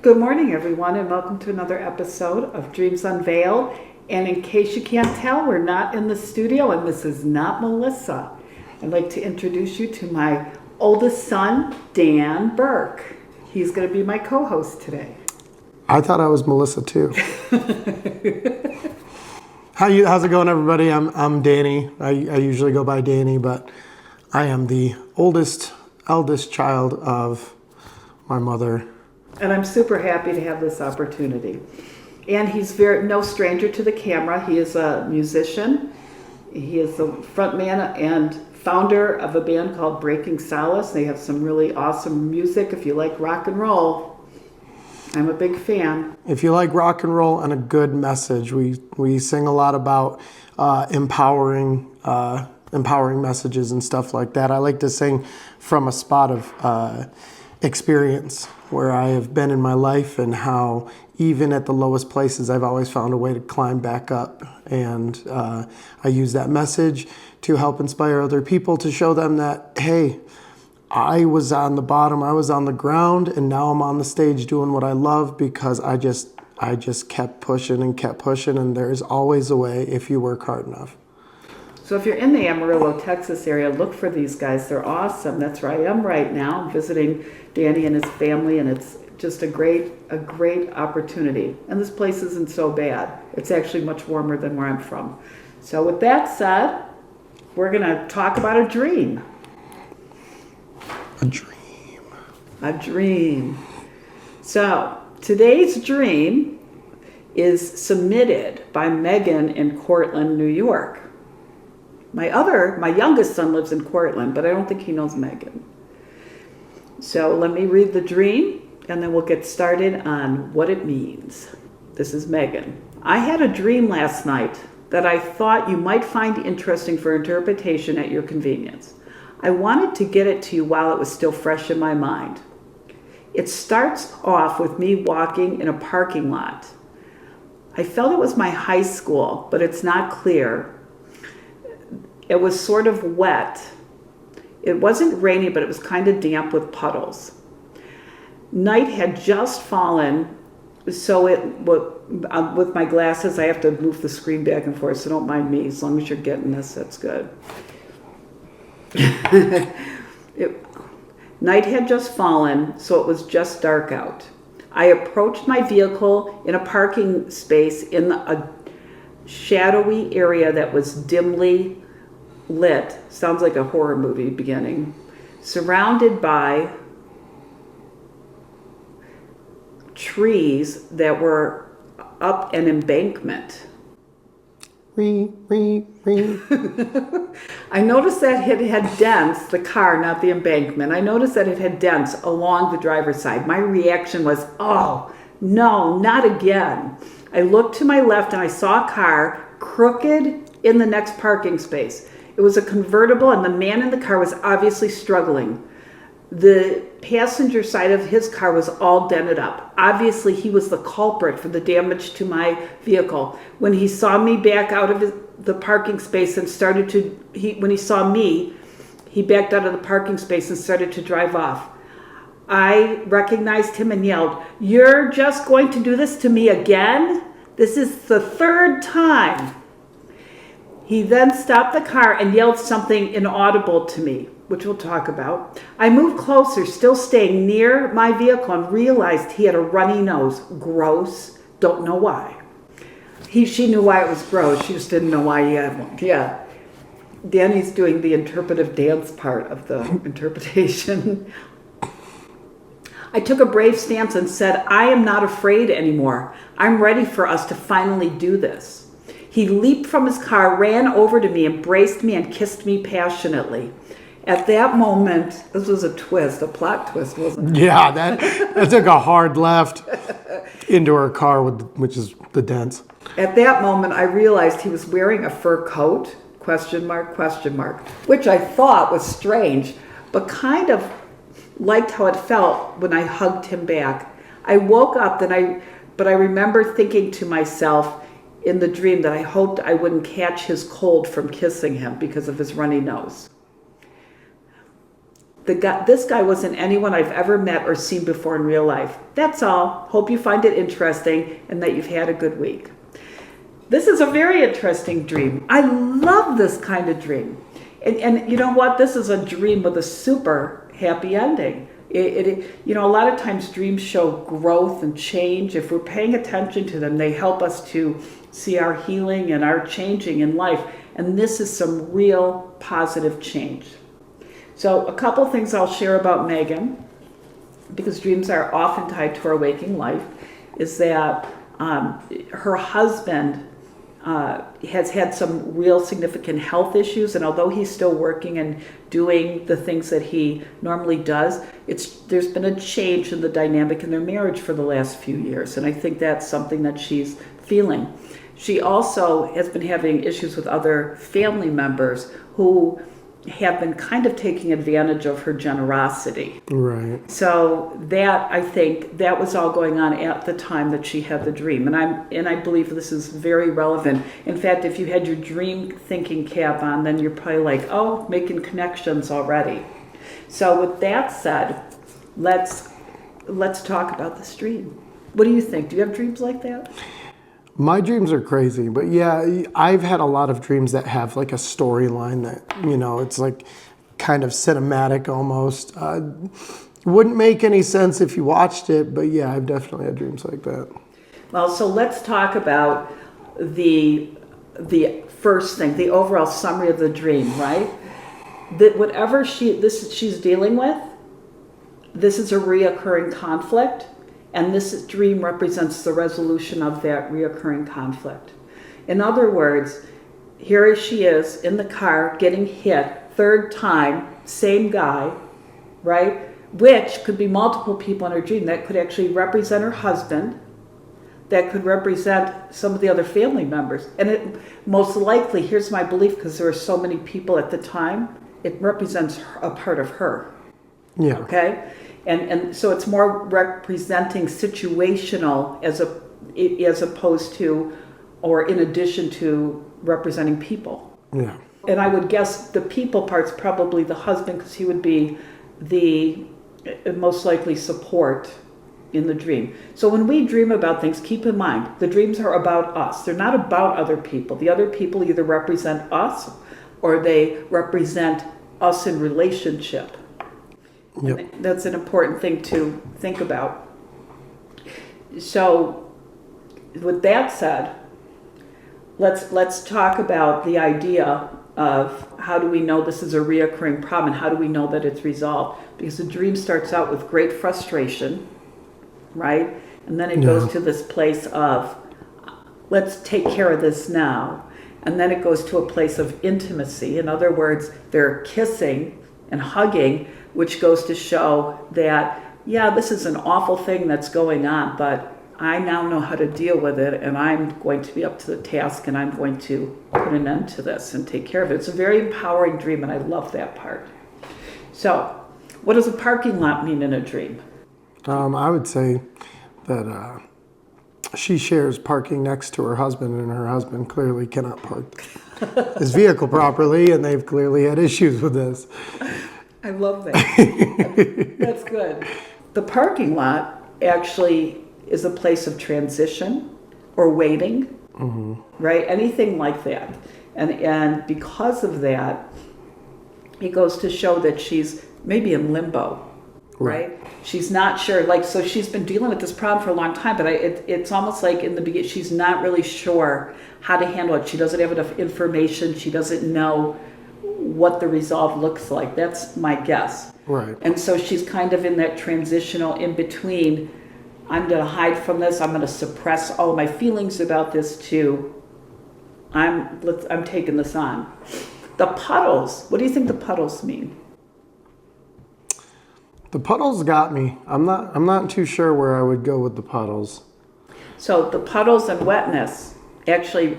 Good morning, everyone, and welcome to another episode of Dreams Unveiled. And in case you can't tell, we're not in the studio, and this is not Melissa. I'd like to introduce you to my oldest son, Dan Burk. He's going to be my co-host today. I thought I was Melissa too. How's it going, everybody? I'm Danny. I usually go by Danny, but I am the eldest child of my mother. And I'm super happy to have this opportunity. And he's no stranger to the camera. He is a musician. He is the frontman and founder of a band called Solace. They have some really awesome music. If you like rock and roll, I'm a big fan. If you like rock and roll and a good message, we sing a lot about empowering messages and stuff like that. I like to sing from a spot of experience where I have been in my life and how even at the lowest places I've always found a way to climb back up. And I use that message to help inspire other people, to show them that, hey, I was on the bottom, I was on the ground, and now I'm on the stage doing what I love because I just kept pushing, and there's always a way if you work hard enough. So if you're in the Amarillo, Texas area, look for these guys. They're awesome. That's where I am right now. I'm visiting Danny and his family, and it's just a great opportunity. And this place isn't so bad. It's actually much warmer than where I'm from. So with that said, we're going to talk about a dream. A dream. So today's dream is submitted by Megan in Cortland, New York. My youngest son lives in Cortland, but I don't think he knows Megan. So let me read the dream, and then we'll get started on what it means. This is Megan. I had a dream last night that I thought you might find interesting for interpretation at your convenience. I wanted to get it to you while it was still fresh in my mind. It starts off with me walking in a parking lot. I felt it was my high school, but it's not clear. It was sort of wet. It wasn't rainy, but it was kind of damp with puddles. Night had just fallen, so with my glasses, I have to move the screen back and forth, so don't mind me. As long as you're getting this, that's good. Night had just fallen, so it was just dark out. I approached my vehicle in a parking space in a shadowy area that was dimly lit, sounds like a horror movie beginning, surrounded by trees that were up an embankment. I noticed that it had dents, the car, not the embankment. I noticed that it had dents along the driver's side. My reaction was, oh, no, not again. I looked to my left and I saw a car crooked in the next parking space. It was a convertible, and the man in the car was obviously struggling. The passenger side of his car was all dented up. Obviously, he was the culprit for the damage to my vehicle. When he saw me back out of the parking space and when he saw me, he backed out of the parking space and started to drive off. I recognized him and yelled, "You're just going to do this to me again? This is the third time." He then stopped the car and yelled something inaudible to me, which we'll talk about. I moved closer, still staying near my vehicle, and realized he had a runny nose. Gross. Don't know why. She knew why it was gross. She just didn't know why he had one. Yeah. Danny's doing the interpretive dance part of the interpretation. I took a brave stance and said, I am not afraid anymore. I'm ready for us to finally do this. He leaped from his car, ran over to me, embraced me, and kissed me passionately. At that moment, this was a plot twist, wasn't it? Yeah, that took a hard left into her car, which is the dents. At that moment, I realized he was wearing a fur coat, ? Which I thought was strange, but kind of liked how it felt when I hugged him back. I woke up, but I remember thinking to myself in the dream that I hoped I wouldn't catch his cold from kissing him because of his runny nose. This guy wasn't anyone I've ever met or seen before in real life. That's all. Hope you find it interesting and that you've had a good week. This is a very interesting dream. I love this kind of dream. And you know what? This is a dream with a super happy ending. A lot of times dreams show growth and change. If we're paying attention to them, they help us to see our healing and our changing in life. And this is some real positive change. So a couple things I'll share about Megan, because dreams are often tied to our waking life, is that her husband has had some real significant health issues, and although he's still working and doing the things that he normally does, there's been a change in the dynamic in their marriage for the last few years, and I think that's something that she's feeling. She also has been having issues with other family members who have been kind of taking advantage of her generosity. Right. So that, I think, that was all going on at the time that she had the dream. And I believe this is very relevant. In fact, if you had your dream thinking cap on, then you're probably like, oh, making connections already. So with that said, let's talk about this dream. What do you think? Do you have dreams like that? My dreams are crazy, but yeah, I've had a lot of dreams that have like a storyline that, it's like kind of cinematic almost. Wouldn't make any sense if you watched it, but yeah, I've definitely had dreams like that. Well, so let's talk about the first thing, the overall summary of the dream, right? That whatever she's dealing with, this is a reoccurring conflict. And this dream represents the resolution of that reoccurring conflict. In other words, here she is in the car getting hit, third time, same guy, right? Which could be multiple people in her dream. That could actually represent her husband. That could represent some of the other family members. And it most likely, here's my belief, because there were so many people at the time, it represents a part of her. Yeah. Okay? And so it's more representing situational as opposed to, or in addition to, representing people. Yeah. And I would guess the people part's probably the husband, because he would be the most likely support in the dream. So when we dream about things, keep in mind, the dreams are about us. They're not about other people. The other people either represent us or they represent us in relationship. Yep. That's an important thing to think about. So with that said, let's talk about the idea of how do we know this is a reoccurring problem and how do we know that it's resolved? Because the dream starts out with great frustration, right? And then it goes to this place of, let's take care of this now. And then it goes to a place of intimacy. In other words, they're kissing and hugging, which goes to show that, yeah, this is an awful thing that's going on, but I now know how to deal with it, and I'm going to be up to the task, and I'm going to put an end to this and take care of it. It's a very empowering dream, and I love that part. So, what does a parking lot mean in a dream? I would say that she shares parking next to her husband, and her husband clearly cannot park his vehicle properly, and they've clearly had issues with this. I love that. That's good. The parking lot actually is a place of transition or waiting, right? Anything like that. And because of that, it goes to show that she's maybe in limbo, right? She's not sure, so she's been dealing with this problem for a long time, but it's almost like in the beginning, she's not really sure how to handle it. She doesn't have enough information. She doesn't know what the resolve looks like. That's my guess. Right. And so she's kind of in that transitional in between, I'm going to hide from this, I'm going to suppress all my feelings about this to, I'm taking this on. The puddles, what do you think the puddles mean? The puddles got me. I'm not too sure where I would go with the puddles. So the puddles and wetness actually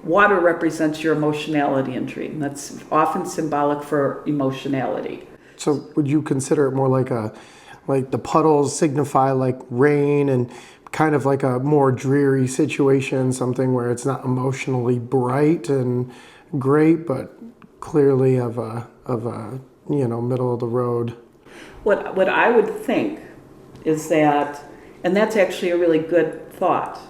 water represents your emotionality in dream. That's often symbolic for emotionality. So would you consider it more like the puddles signify like rain and kind of like a more dreary situation, something where it's not emotionally bright and great, but clearly of a middle of the road. What I would think is that, and that's actually a really good thought,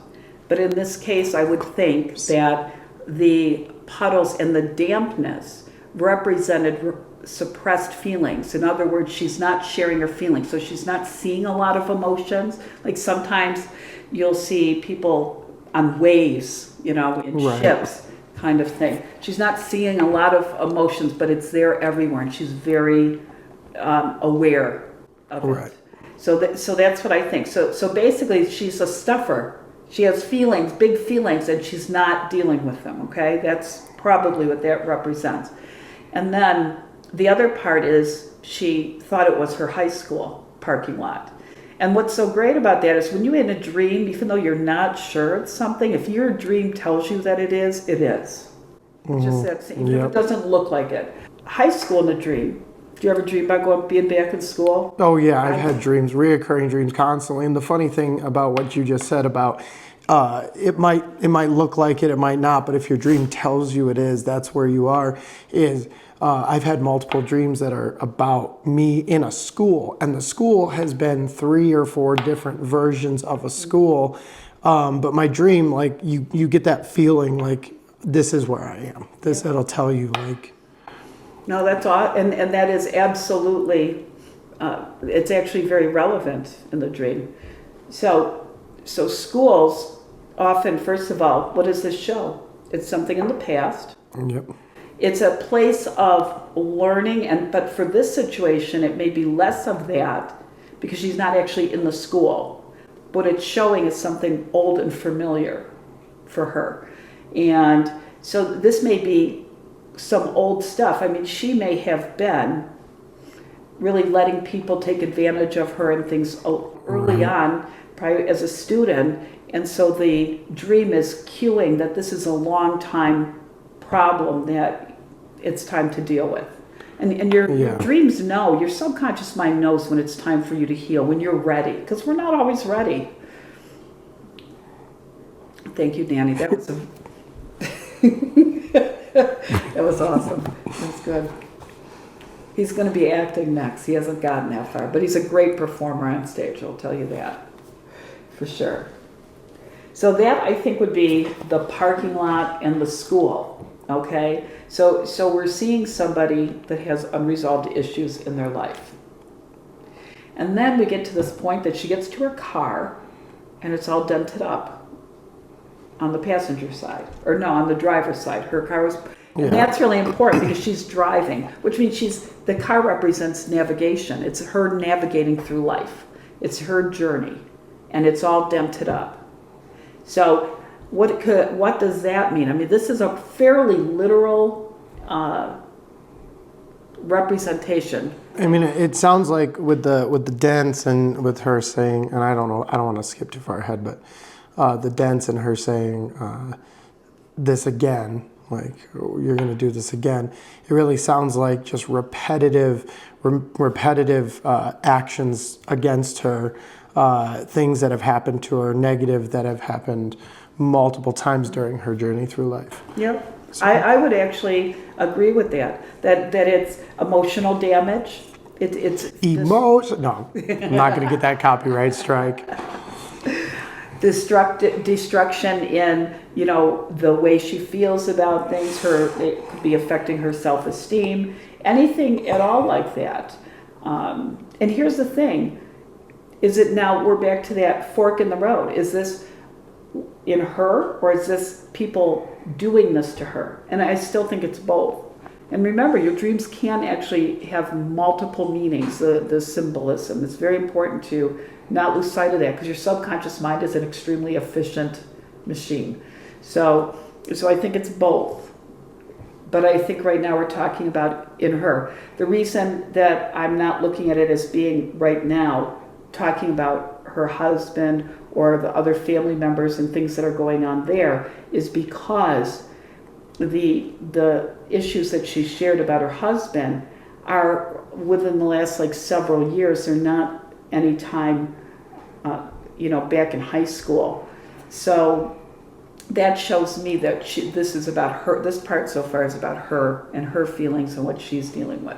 but in this case, I would think that the puddles and the dampness represented suppressed feelings. In other words, she's not sharing her feelings, so she's not seeing a lot of emotions. Like sometimes you'll see people on waves, in Right. ships, kind of thing. She's not seeing a lot of emotions, but it's there everywhere, and she's very aware of it. Right. So that's what I think. So basically, she's a stuffer. She has feelings, big feelings, and she's not dealing with them. Okay, that's probably what that represents. And then the other part is she thought it was her high school parking lot. And what's so great about that is when you're in a dream, even though you're not sure it's something, if your dream tells you that it is, it is. It's just that, even if it doesn't look like it. High school in a dream. Do you ever dream about being back in school? Oh yeah, I've had dreams, reoccurring dreams constantly. And the funny thing about what you just said about it might look like it might not, but if your dream tells you it is, that's where you are. I've had multiple dreams that are about me in a school, and the school has been 3 or 4 different versions of a school. But my dream, like you get that feeling like this is where I am. It'll tell you like. No, that's all, and that is absolutely, it's actually very relevant in the dream. So schools often, first of all, what does this show? It's something in the past. Yep. It's a place of learning, but for this situation, it may be less of that because she's not actually in the school. What it's showing is something old and familiar for her. And so this may be some old stuff. I mean, she may have been really letting people take advantage of her and things early on, probably as a student. And so the dream is cueing that this is a long time problem that it's time to deal with. And your dreams know, your subconscious mind knows when it's time for you to heal, when you're ready, because we're not always ready. Thank you, Danny. That was that was awesome. That's good. He's going to be acting next. He hasn't gotten that far, but he's a great performer on stage, I'll tell you that, for sure. So that, I think, would be the parking lot and the school, okay? So we're seeing somebody that has unresolved issues in their life. And then we get to this point that she gets to her car, and it's all dented up on the passenger side, or no, on the driver's side. Her car was, and that's really important because she's driving, which means the car represents navigation. It's her navigating through life. It's her journey, and it's all dented up. So what does that mean? I mean, this is a fairly literal representation. I mean, it sounds like with the dents and with her saying, and I don't know, I don't want to skip too far ahead, but the dents and her saying this again, like you're going to do this again. It really sounds like just repetitive actions against her, things that have happened to her, negative that have happened multiple times during her journey through life. Yep. So, I would actually agree with that it's emotional damage. It's emotion. No, I'm not going to get that copyright strike. Destruction in the way she feels about things. It could be affecting her self-esteem, anything at all like that. And here's the thing: is it now we're back to that fork in the road? Is this in her, or is this people doing this to her? And I still think it's both. And remember, your dreams can actually have multiple meanings. The symbolism, it's very important to not lose sight of that, because your subconscious mind is an extremely efficient machine. So I think it's both. But I think right now we're talking about in her. The reason that I'm not looking at it as being right now talking about her husband or the other family members and things that are going on there is because the issues that she shared about her husband are within the last several years. They're not any time back in high school. So that shows me that this is about her. This part so far is about her and her feelings and what she's dealing with.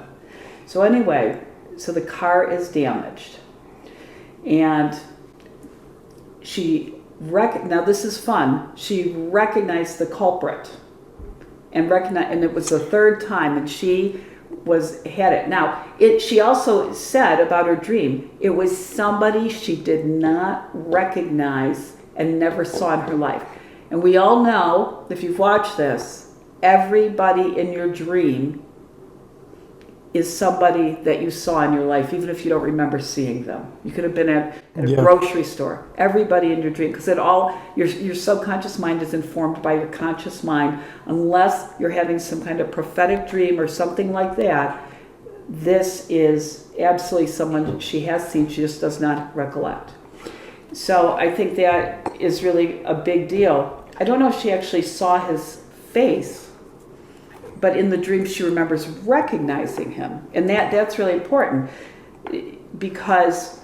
So anyway, so the car is damaged. And now this is fun, she recognized the culprit. And it was the third time, and she had it. Now, she also said about her dream, it was somebody she did not recognize and never saw in her life. And we all know, if you've watched this, everybody in your dream is somebody that you saw in your life, even if you don't remember seeing them. You could have been at a grocery store. Everybody in your dream, because your subconscious mind is informed by your conscious mind. Unless you're having some kind of prophetic dream or something like that, this is absolutely someone she has seen, she just does not recollect. So I think that is really a big deal. I don't know if she actually saw his face, but in the dream she remembers recognizing him. And that's really important, because,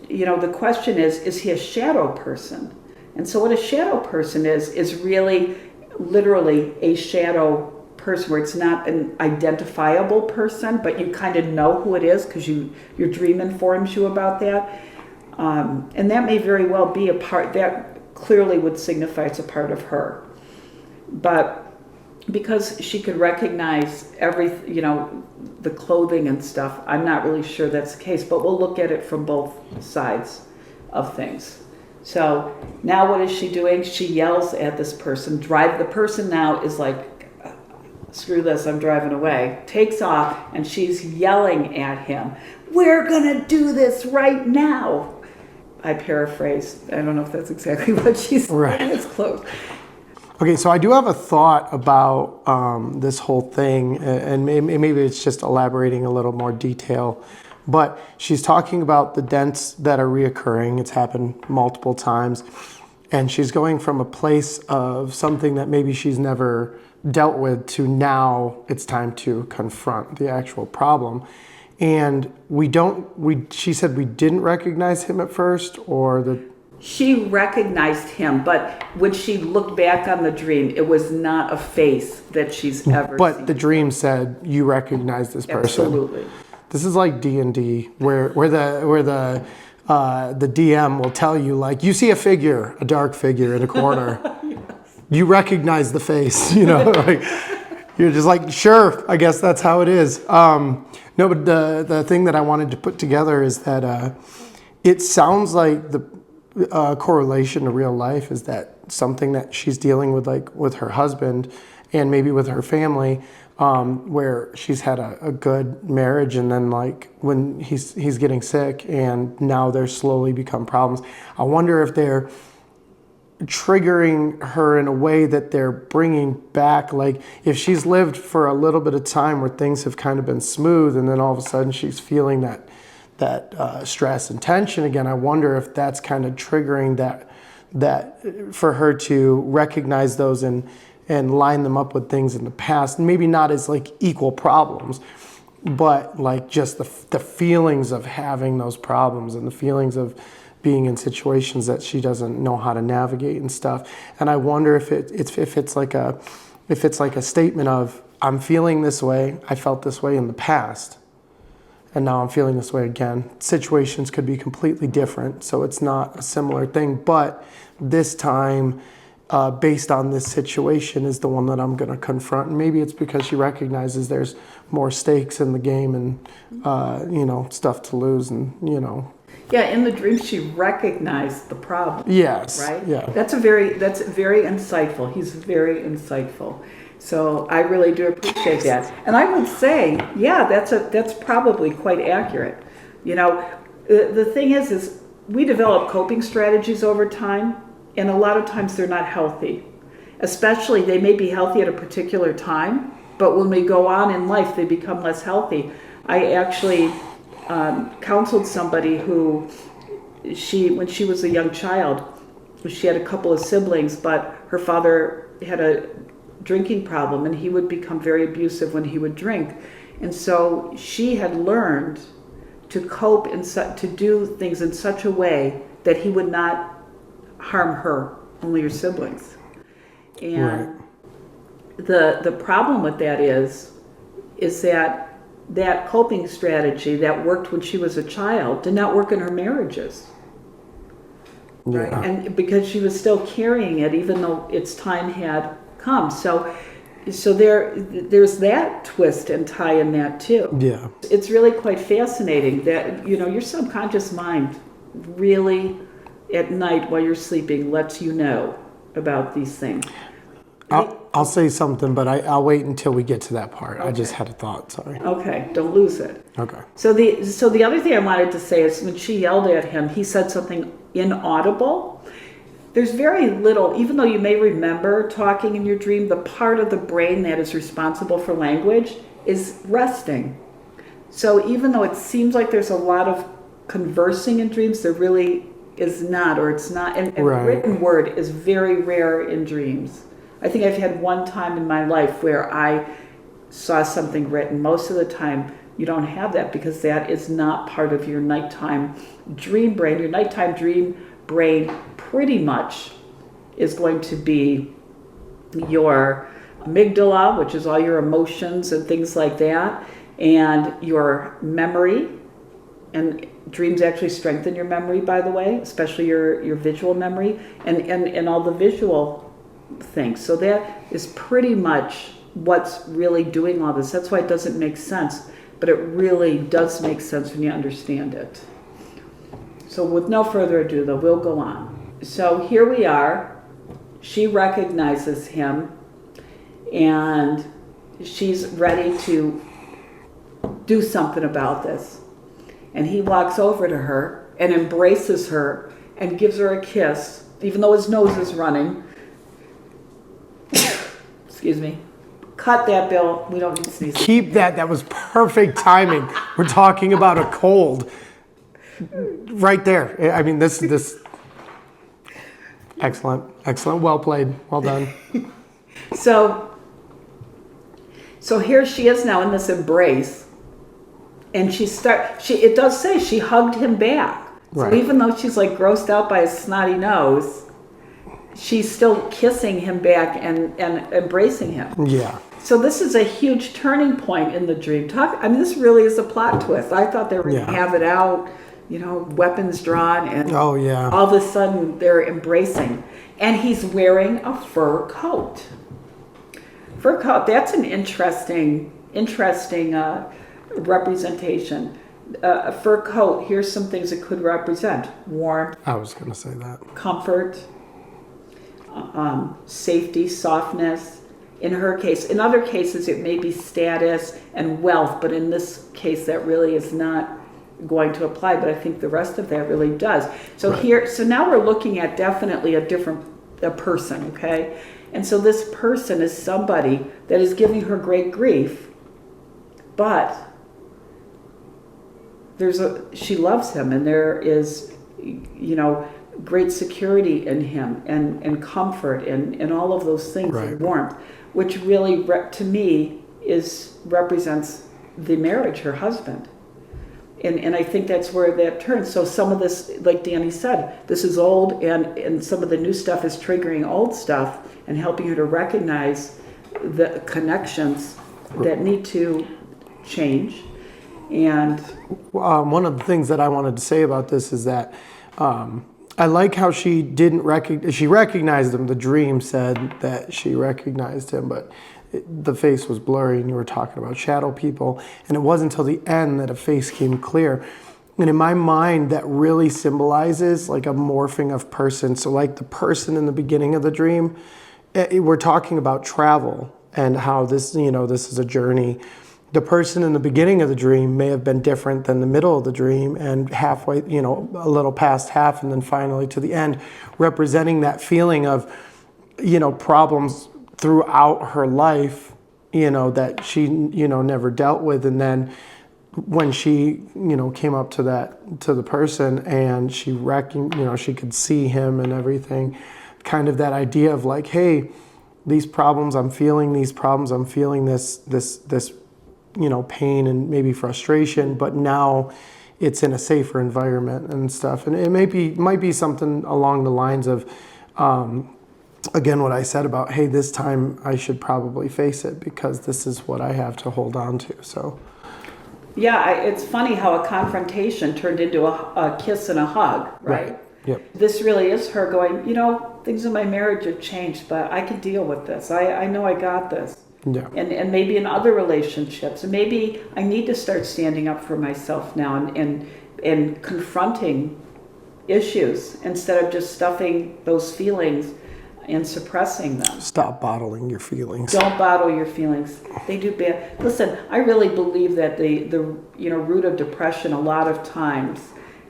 the question is he a shadow person? And so what a shadow person is really literally a shadow person, where it's not an identifiable person, but you kind of know who it is because your dream informs you about that. And that may very well be a part, that clearly would signify it's a part of her. But because she could recognize the clothing and stuff, I'm not really sure that's the case, but we'll look at it from both sides of things. So now what is she doing? She yells at this person. The person now is like, screw this, I'm driving away. Takes off, and she's yelling at him, we're gonna do this right now. I paraphrased. I don't know if that's exactly what she said. Right. It's close. Okay, so I do have a thought about this whole thing, and maybe it's just elaborating a little more detail. But she's talking about the dents that are reoccurring. It's happened multiple times. And she's going from a place of something that maybe she's never dealt with to now it's time to confront the actual problem. And she said we didn't recognize him at first, or She recognized him, but when she looked back on the dream, it was not a face that she's ever seen. But the dream said you recognize this person. Absolutely. This is like D&D, where the DM will tell you, like, you see a dark figure in a corner. Yes. You recognize the face, like you're just like, sure, I guess that's how it is. No, but the thing that I wanted to put together is that it sounds like the correlation to real life is that something that she's dealing with, like with her husband and maybe with her family, where she's had a good marriage, and then like when he's getting sick and now there's slowly become problems. I wonder if they're triggering her in a way that they're bringing back, like if she's lived for a little bit of time where things have kind of been smooth, and then all of a sudden she's feeling that stress and tension again. I wonder if that's kind of triggering that for her to recognize those and line them up with things in the past, maybe not as like equal problems, but like just the feelings of having those problems and the feelings of being in situations that she doesn't know how to navigate and stuff. And I wonder if it's like a statement of, I'm feeling this way, I felt this way in the past, and now I'm feeling this way again. Situations could be completely different, so it's not a similar thing, but this time, based on this situation, is the one that I'm going to confront. And maybe it's because she recognizes there's more stakes in the game and, stuff to lose and, Yeah, in the dream she recognized the problem. Yes. Right? Yeah. That's very insightful. He's very insightful. So I really do appreciate that. And I would say, yeah, that's probably quite accurate. The thing is we develop coping strategies over time, and a lot of times they're not healthy. Especially, they may be healthy at a particular time, but when we go on in life, they become less healthy. I actually counseled somebody who, when she was a young child, she had a couple of siblings, but her father had a drinking problem, and he would become very abusive when he would drink. And so she had learned to cope to do things in such a way that he would not harm her, only her siblings. And right. The problem with that is that that coping strategy that worked when she was a child did not work in her marriages. Right? Yeah. And because she was still carrying it even though its time had come. So there's that twist and tie in that too. Yeah. It's really quite fascinating that, your subconscious mind really at night while you're sleeping lets you know about these things. I'll say something, but I'll wait until we get to that part. Okay. I just had a thought, sorry. Okay, don't lose it. Okay. So the other thing I wanted to say is when she yelled at him, he said something inaudible. There's very little, even though you may remember talking in your dream, the part of the brain that is responsible for language is resting. So even though it seems like there's a lot of conversing in dreams, there really is not, or it's not. And Right. written word is very rare in dreams. I think I've had one time in my life where I saw something written. Most of the time, you don't have that because that is not part of your nighttime dream brain. Your nighttime dream brain pretty much is going to be your amygdala, which is all your emotions and things like that, and your memory. And dreams actually strengthen your memory, by the way, especially your visual memory and all the visual things. So that is pretty much what's really doing all this. That's why it doesn't make sense, but it really does make sense when you understand it. So with no further ado, though, we'll go on. So here we are. She recognizes him, and she's ready to do something about this. And he walks over to her and embraces her and gives her a kiss, even though his nose is running. Excuse me. Cut that, Bill. We don't need sneezing. Keep that. That was perfect timing. We're talking about a cold. Right there. I mean, this. Excellent. Excellent. Well played. Well done. So here she is now in this embrace, and it does say she hugged him back. Right. So even though she's like grossed out by his snotty nose, she's still kissing him back and embracing him. Yeah. So this is a huge turning point in the dream. This really is a plot twist. I thought they were going to have it out, weapons drawn, and Oh, yeah. all of a sudden they're embracing. And he's wearing a fur coat. Fur coat, that's an interesting representation. A fur coat, here's some things it could represent. Warmth, I was going to say that. comfort, safety, softness. In her case, in other cases, it may be status and wealth, but in this case, that really is not going to apply. But I think the rest of that really does. So Right. so now we're looking at definitely a person, okay? And so this person is somebody that is giving her great grief, but she loves him, and there is, great security in him and comfort and all of those things, Right. and warmth, which really to me represents the marriage, her husband. And I think that's where that turns. So some of this, like Danny said, this is old, and some of the new stuff is triggering old stuff and helping her to recognize the connections that need to change. And One of the things that I wanted to say about this is that I like how she didn't she recognized him. The dream said that she recognized him, but the face was blurry, and you were talking about shadow people, and it wasn't until the end that a face came clear. And in my mind, that really symbolizes like a morphing of person. So like the person in the beginning of the dream, we're talking about travel and how this is a journey. The person in the beginning of the dream may have been different than the middle of the dream, and halfway, a little past half, and then finally to the end, representing that feeling of, problems throughout her life, that she, never dealt with. And then when she, came up to the person, and she she could see him and everything, kind of that idea of like, hey, these problems I'm feeling, this pain and maybe frustration, but now it's in a safer environment and stuff. And it might be something along the lines of, again, what I said about, hey, this time I should probably face it because this is what I have to hold on to. So, Yeah, it's funny how a confrontation turned into a kiss and a hug, right? Yep. This really is her going, things in my marriage have changed, but I can deal with this. I know I got this. Yeah. And maybe in other relationships, and maybe I need to start standing up for myself now and confronting issues instead of just stuffing those feelings and suppressing them. Stop bottling your feelings. Don't bottle your feelings. They do bad. Listen, I really believe that the root of depression a lot of times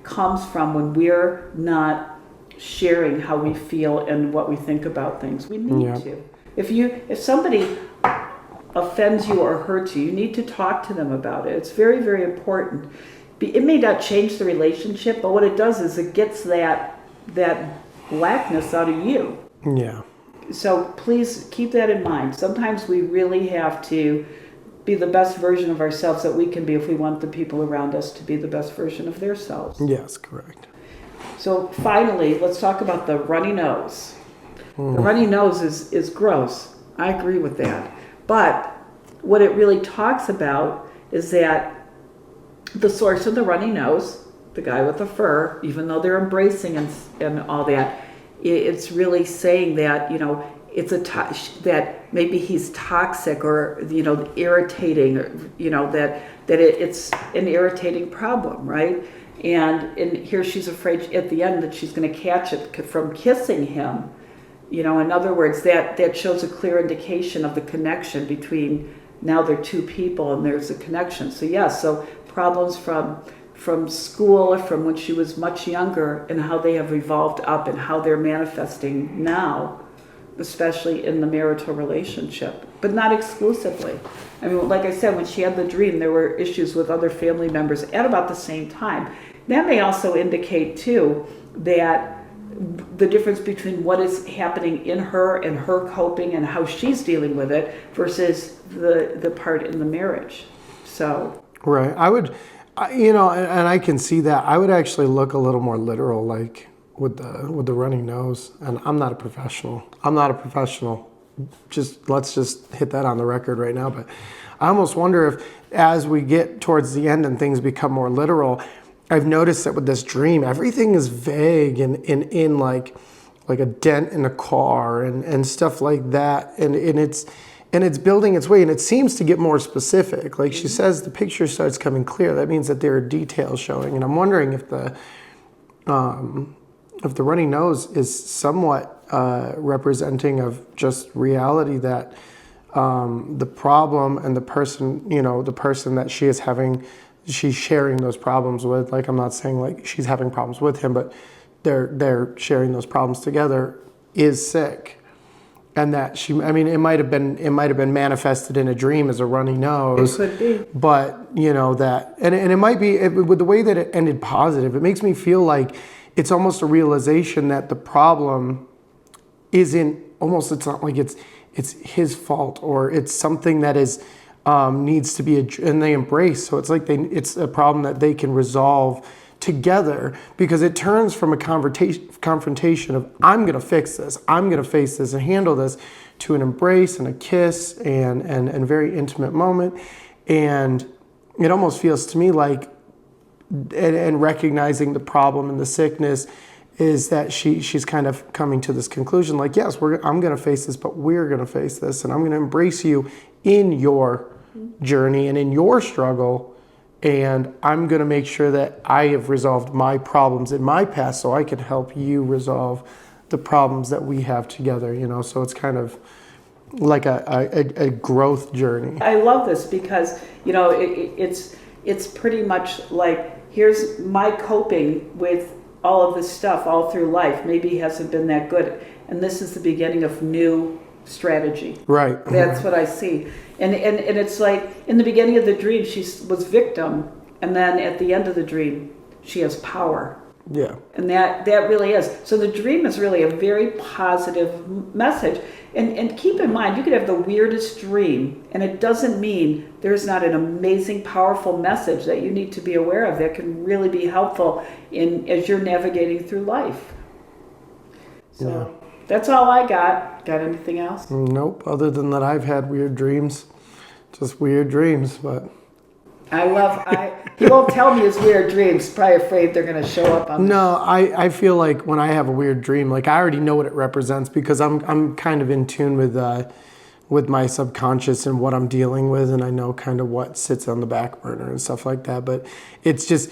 comes from when we're not sharing how we feel and what we think about things. We need to. If somebody offends you or hurts you, you need to talk to them about it. It's very, very important. It may not change the relationship, but what it does is it gets that blackness out of you. Yeah. So please keep that in mind. Sometimes we really have to be the best version of ourselves that we can be if we want the people around us to be the best version of themselves. Yes, correct. So finally, let's talk about the runny nose. The runny nose is gross. I agree with that. But what it really talks about is that the source of the runny nose, the guy with the fur, even though they're embracing and all that, it's really saying that, it's that maybe he's toxic or, irritating, or, that it's an irritating problem, right? And here she's afraid at the end that she's going to catch it from kissing him. In other words, that shows a clear indication of the connection between, now they're two people and there's a connection. So so problems from school or from when she was much younger and how they have evolved up and how they're manifesting now, especially in the marital relationship, but not exclusively. I mean, like I said, when she had the dream, there were issues with other family members at about the same time. That may also indicate, too, that the difference between what is happening in her and her coping and how she's dealing with it versus the part in the marriage. So. Right. I would, and I can see that. I would actually look a little more literal, like with the runny nose. And I'm not a professional. Let's just hit that on the record right now. But I almost wonder if, as we get towards the end and things become more literal, I've noticed that with this dream, everything is vague and in like a dent in a car and stuff like that. And it's building its way, and it seems to get more specific. Like she says, the picture starts coming clear. That means that there are details showing. And I'm wondering if the runny nose is somewhat representing of just reality, that the problem and the person that she's sharing those problems with, like, I'm not saying like she's having problems with him, but they're sharing those problems together, is sick. And that it might have been manifested in a dream as a runny nose. It could be. But, that, and it might be, with the way that it ended positive, it makes me feel like it's almost a realization that the problem it's not like it's his fault, or it's something that is, needs to be, and they embrace. So it's like it's a problem that they can resolve together, because it turns from a confrontation of, I'm going to fix this, I'm going to face this and handle this, to an embrace and a kiss and very intimate moment. And it almost feels to me like, and recognizing the problem and the sickness, is that she's kind of coming to this conclusion, like, yes, I'm going to face this, but we're going to face this, and I'm going to embrace you in your journey and in your struggle. And I'm going to make sure that I have resolved my problems in my past, so I can help you resolve the problems that we have together, So it's kind of like a growth journey. I love this because, it's pretty much like, here's my coping with all of this stuff all through life. Maybe it hasn't been that good. And this is the beginning of new strategy. Right. That's what I see. And it's like, in the beginning of the dream, she was victim. And then at the end of the dream, she has power. Yeah. And that really is. So the dream is really a very positive message. And keep in mind, you could have the weirdest dream, and it doesn't mean there's not an amazing, powerful message that you need to be aware of that can really be helpful as you're navigating through life. So that's all I got. Got anything else? Nope. Other than that, I've had weird dreams. Just weird dreams, but He won't tell me his weird dreams. Probably afraid they're going to show up on. No, I feel like when I have a weird dream, like I already know what it represents because I'm kind of in tune with my subconscious and what I'm dealing with, and I know kind of what sits on the back burner and stuff like that. But it's just,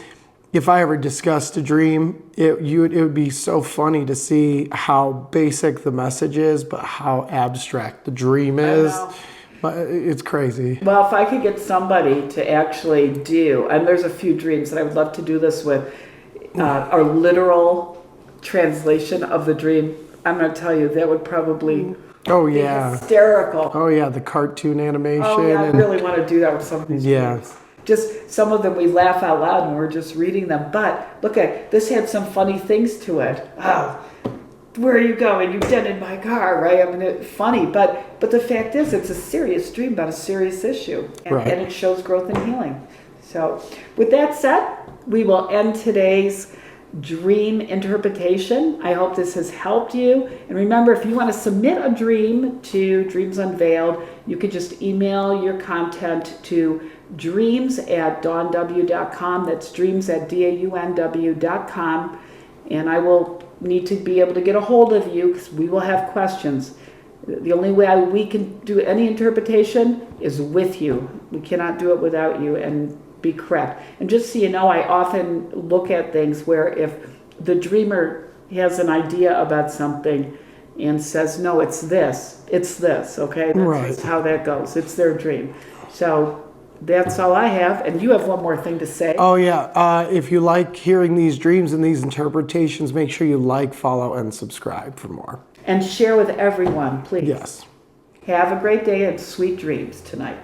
if I ever discussed a dream, it would be so funny to see how basic the message is, but how abstract the dream is. But it's crazy. Well, if I could get somebody to actually do, and there's a few dreams that I would love to do this with, a literal translation of the dream, I'm going to tell you, that would probably be hysterical. Oh, yeah, the cartoon animation. Oh, yeah, I really want to do that with some of these dreams. Just some of them we laugh out loud when we're just reading them. But look at this, had some funny things to it. Oh, where are you going? You dented my car, right? I mean, it's funny, but the fact is, it's a serious dream about a serious issue, and it shows growth and healing. So, with that said, we will end today's dream interpretation. I hope this has helped you. And remember, if you want to submit a dream to Dreams Unveiled, you could just email your content to dreams@daunw.com. That's dreams@daunw.com. And I will need to be able to get a hold of you because we will have questions. The only way we can do any interpretation is with you. We cannot do it without you and be correct. And just so you know, I often look at things where if the dreamer has an idea about something and says, no, it's this, okay? That's how that goes. It's their dream. So that's all I have. And you have one more thing to say. Oh, yeah. If you like hearing these dreams and these interpretations, make sure you like, follow, and subscribe for more. And share with everyone, please. Yes. Have a great day and sweet dreams tonight.